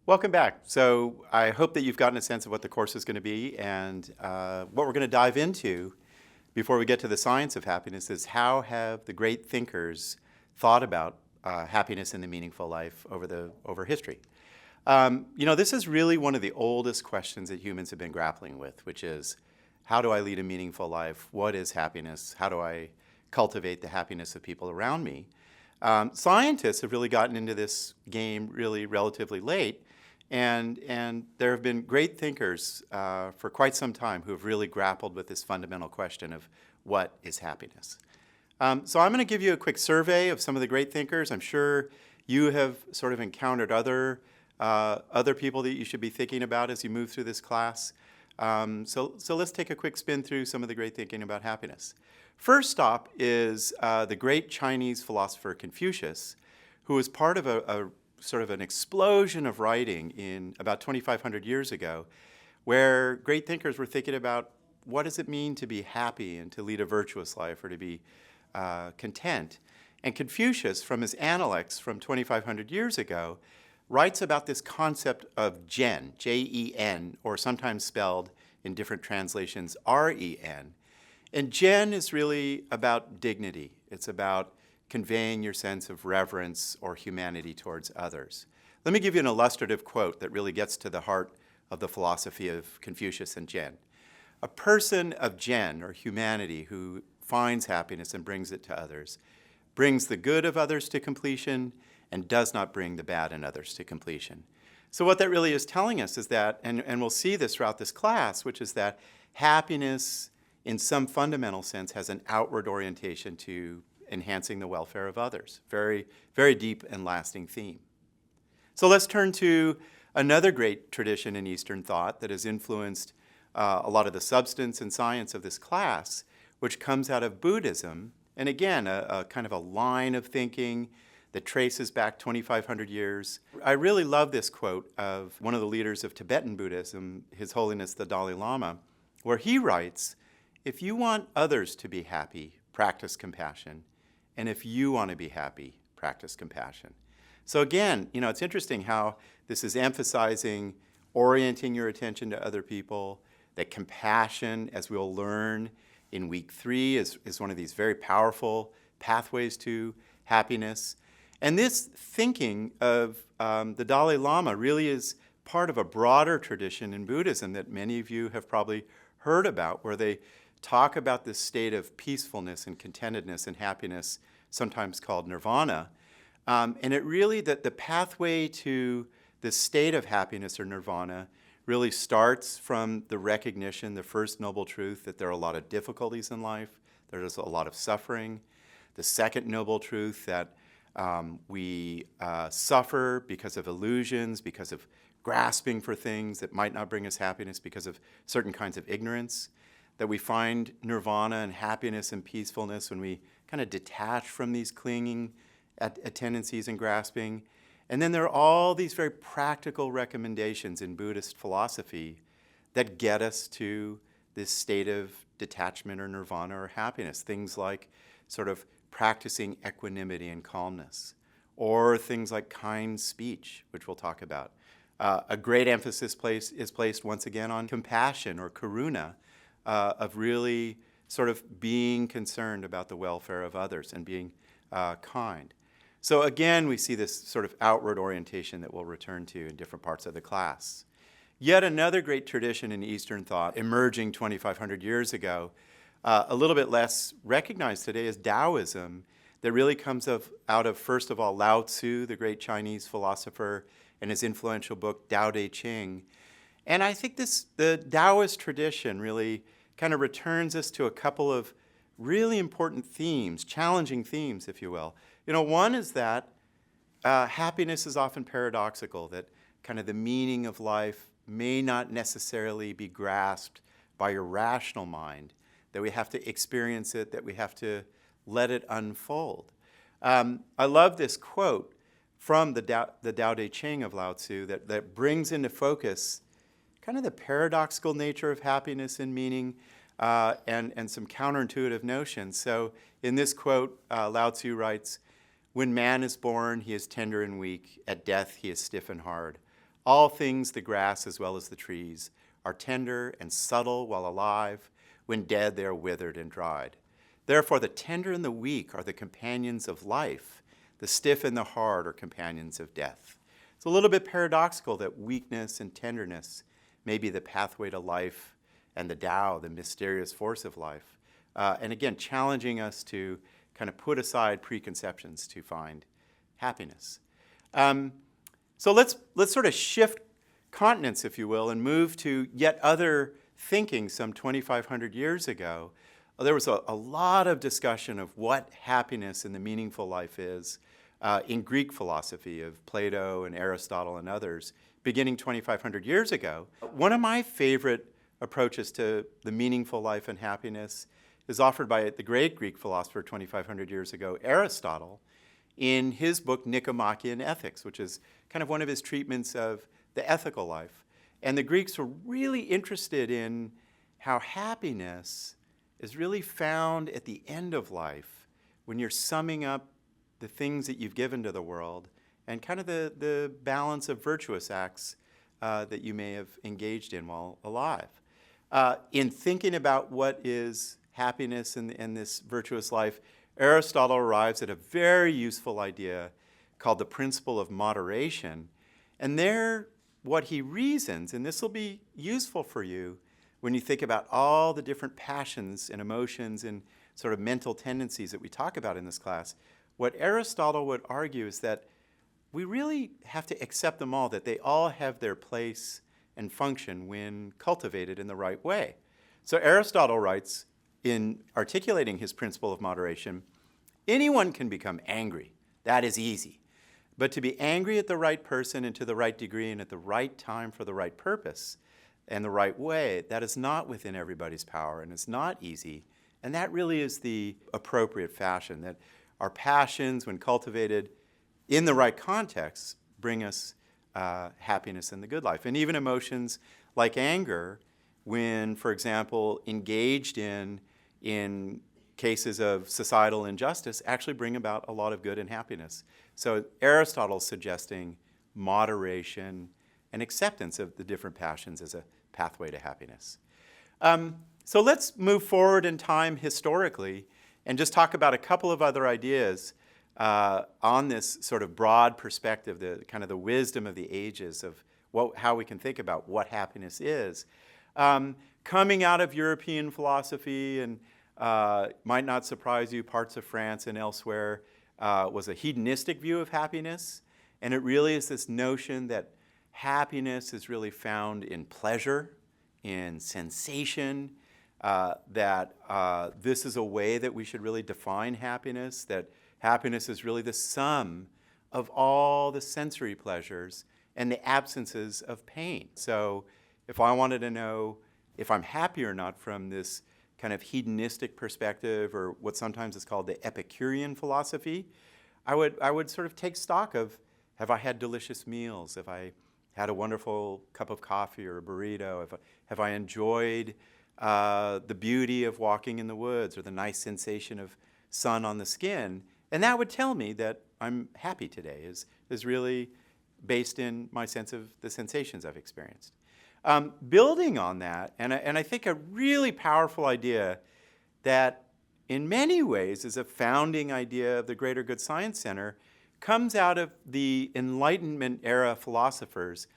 Welcome back. So I hope that you've gotten a sense of what the course is going to be, and what we're going to dive into before we get to the science of happiness is how have the great thinkers thought about happiness and the meaningful life over history. This is really one of the oldest questions that humans have been grappling with, which is, how do I lead a meaningful life? What is happiness? How do I cultivate the happiness of people around me? Scientists have really gotten into this game really relatively late, and there have been great thinkers for quite some time who have really grappled with this fundamental question of what is happiness. So I'm going to give you a quick survey of some of the great thinkers. I'm sure you have sort of encountered other people that you should be thinking about as you move through this class. So let's take a quick spin through some of the great thinking about happiness. First stop is the great Chinese philosopher Confucius, who was part of a sort of an explosion of writing in about 2,500 years ago, where great thinkers were thinking about what does it mean to be happy and to lead a virtuous life or to be content. And Confucius, from his Analects from 2,500 years ago, writes about this concept of Zen, Jen, or sometimes spelled in different translations Ren. And Zen is really about dignity. It's about conveying your sense of reverence or humanity towards others. Let me give you an illustrative quote that really gets to the heart of the philosophy of Confucius and Zen. A person of Zen, or humanity, who finds happiness and brings it to others, brings the good of others to completion and does not bring the bad in others to completion. So what that really is telling us is that, and we'll see this throughout this class, which is that happiness in some fundamental sense has an outward orientation to enhancing the welfare of others. Very, very deep and lasting theme. So let's turn to another great tradition in Eastern thought that has influenced a lot of the substance and science of this class, which comes out of Buddhism, and again, a kind of a line of thinking that traces back 2,500 years. I really love this quote of one of the leaders of Tibetan Buddhism, His Holiness the Dalai Lama, where he writes, "If you want others to be happy, practice compassion. And if you want to be happy, practice compassion." So again, it's interesting how this is emphasizing orienting your attention to other people, that compassion, as we'll learn in week 3, is one of these very powerful pathways to happiness. And this thinking of the Dalai Lama really is part of a broader tradition in Buddhism that many of you have probably heard about, where they talk about this state of peacefulness and contentedness and happiness, sometimes called nirvana. And it really, that the pathway to this state of happiness or nirvana really starts from the recognition, the first noble truth, that there are a lot of difficulties in life, there's a lot of suffering. The second noble truth, that we suffer because of illusions, because of grasping for things that might not bring us happiness, because of certain kinds of ignorance. That we find nirvana and happiness and peacefulness when we kind of detach from these clinging tendencies and grasping. And then there are all these very practical recommendations in Buddhist philosophy that get us to this state of detachment or nirvana or happiness. Things like sort of practicing equanimity and calmness, or things like kind speech, which we'll talk about. A great emphasis is placed once again on compassion or karuna, of really sort of being concerned about the welfare of others and being kind. So again, we see this sort of outward orientation that we'll return to in different parts of the class. Yet another great tradition in Eastern thought, emerging 2,500 years ago, a little bit less recognized today, is Taoism, that really comes out of, first of all, Lao Tzu, the great Chinese philosopher, and his influential book, Tao Te Ching. And I think the Taoist tradition really kind of returns us to a couple of really important themes, challenging themes, if you will. One is that happiness is often paradoxical, that kind of the meaning of life may not necessarily be grasped by your rational mind, that we have to experience it, that we have to let it unfold. I love this quote from the Tao Te Ching of Lao Tzu that brings into focus kind of the paradoxical nature of happiness and meaning, and some counterintuitive notions. So in this quote, Lao Tzu writes, "When man is born, he is tender and weak. At death, he is stiff and hard. All things, the grass as well as the trees, are tender and subtle while alive. When dead, they are withered and dried. Therefore, the tender and the weak are the companions of life. The stiff and the hard are companions of death. It's a little bit paradoxical that weakness and tenderness may be the pathway to life and the Tao, the mysterious force of life. And again, challenging us to kind of put aside preconceptions to find happiness. So let's sort of shift continents, if you will, and move to yet other thinking some 2,500 years ago. There was a lot of discussion of what happiness and the meaningful life is in Greek philosophy of Plato and Aristotle and others, beginning 2,500 years ago. One of my favorite approaches to the meaningful life and happiness is offered by the great Greek philosopher 2,500 years ago, Aristotle, in his book Nicomachean Ethics, which is kind of one of his treatments of the ethical life. And the Greeks were really interested in how happiness is really found at the end of life when you're summing up the things that you've given to the world and kind of the balance of virtuous acts that you may have engaged in while alive. In thinking about what is happiness in this virtuous life, Aristotle arrives at a very useful idea called the principle of moderation. And there, what he reasons, and this will be useful for you when you think about all the different passions and emotions and sort of mental tendencies that we talk about in this class, what Aristotle would argue is that we really have to accept them all, that they all have their place and function when cultivated in the right way. So Aristotle writes, in articulating his principle of moderation, anyone can become angry. That is easy. But to be angry at the right person and to the right degree and at the right time for the right purpose and the right way, that is not within everybody's power and it's not easy. And that really is the appropriate fashion, that our passions, when cultivated in the right context, bring us happiness in the good life. And even emotions like anger, when, for example, engaged in cases of societal injustice, actually bring about a lot of good and happiness. So Aristotle's suggesting moderation and acceptance of the different passions as a pathway to happiness. So let's move forward in time historically and just talk about a couple of other ideas on this sort of broad perspective, the kind of the wisdom of the ages of how we can think about what happiness is. Coming out of European philosophy, and might not surprise you, parts of France and elsewhere, was a hedonistic view of happiness. And it really is this notion that happiness is really found in pleasure, in sensation, that this is a way that we should really define happiness, that happiness is really the sum of all the sensory pleasures and the absences of pain. So if I wanted to know if I'm happy or not from this kind of hedonistic perspective, or what sometimes is called the Epicurean philosophy, I would sort of take stock of, have I had delicious meals? Have I had a wonderful cup of coffee or a burrito? Have I enjoyed the beauty of walking in the woods or the nice sensation of sun on the skin? And that would tell me that I'm happy today, is really based in my sense of the sensations I've experienced. Building on that, and I think a really powerful idea that in many ways is a founding idea of the Greater Good Science Center, comes out of the Enlightenment era philosophers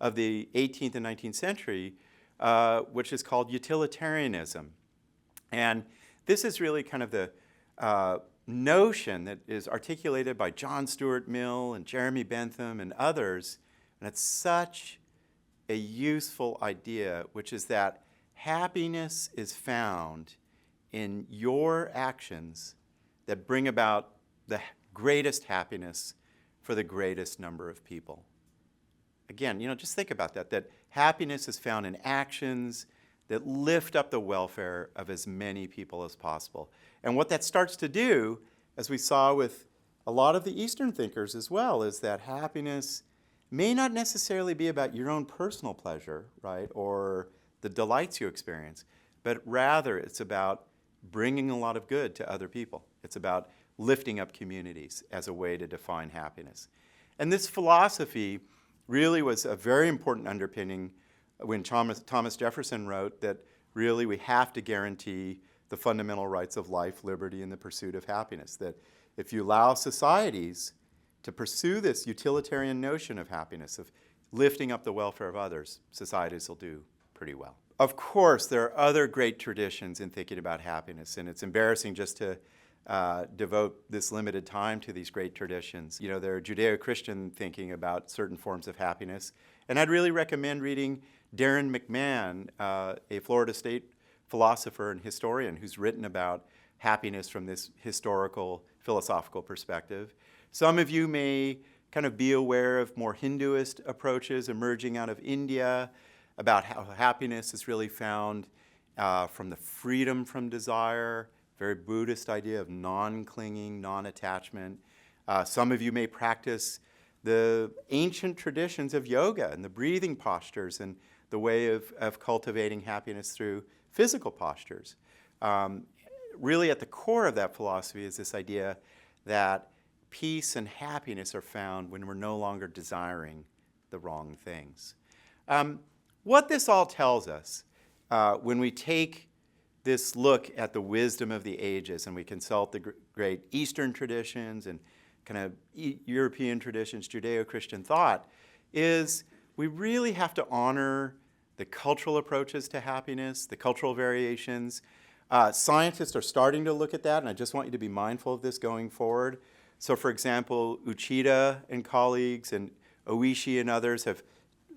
of the 18th and 19th century, which is called Utilitarianism. And this is really kind of the notion that is articulated by John Stuart Mill and Jeremy Bentham and others, and it's such a useful idea, which is that happiness is found in your actions that bring about the greatest happiness for the greatest number of people. Again, just think about that happiness is found in actions that lift up the welfare of as many people as possible. And what that starts to do, as we saw with a lot of the Eastern thinkers as well, is that happiness may not necessarily be about your own personal pleasure, right, or the delights you experience, but rather it's about bringing a lot of good to other people. It's about lifting up communities as a way to define happiness. And this philosophy really was a very important underpinning when Thomas Jefferson wrote that really we have to guarantee the fundamental rights of life, liberty, and the pursuit of happiness. That if you allow societies to pursue this utilitarian notion of happiness, of lifting up the welfare of others, societies will do pretty well. Of course, there are other great traditions in thinking about happiness, and it's embarrassing just to devote this limited time to these great traditions. You know, there are Judeo-Christian thinking about certain forms of happiness, and I'd really recommend reading Darren McMahon, a Florida State philosopher and historian who's written about happiness from this historical, philosophical perspective. Some of you may kind of be aware of more Hinduist approaches emerging out of India about how happiness is really found from the freedom from desire, very Buddhist idea of non-clinging, non-attachment. Some of you may practice the ancient traditions of yoga and the breathing postures and the way of cultivating happiness through physical postures. Really at the core of that philosophy is this idea that peace and happiness are found when we're no longer desiring the wrong things. What this all tells us, when we take this look at the wisdom of the ages and we consult the great Eastern traditions and kind of European traditions, Judeo-Christian thought, is we really have to honor the cultural approaches to happiness, the cultural variations. Scientists are starting to look at that, and I just want you to be mindful of this going forward. So, for example, Uchida and colleagues and Oishi and others have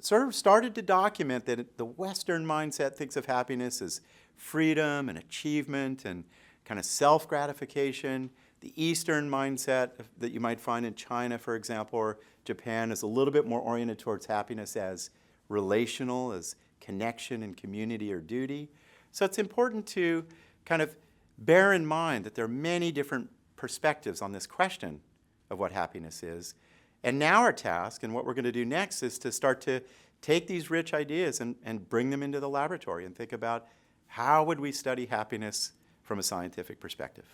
sort of started to document that the Western mindset thinks of happiness as freedom and achievement and kind of self-gratification. The Eastern mindset that you might find in China, for example, or Japan is a little bit more oriented towards happiness as relational, as connection and community or duty. So it's important to kind of bear in mind that there are many different perspectives on this question of what happiness is. And now our task, and what we're going to do next, is to start to take these rich ideas and bring them into the laboratory and think about how would we study happiness from a scientific perspective.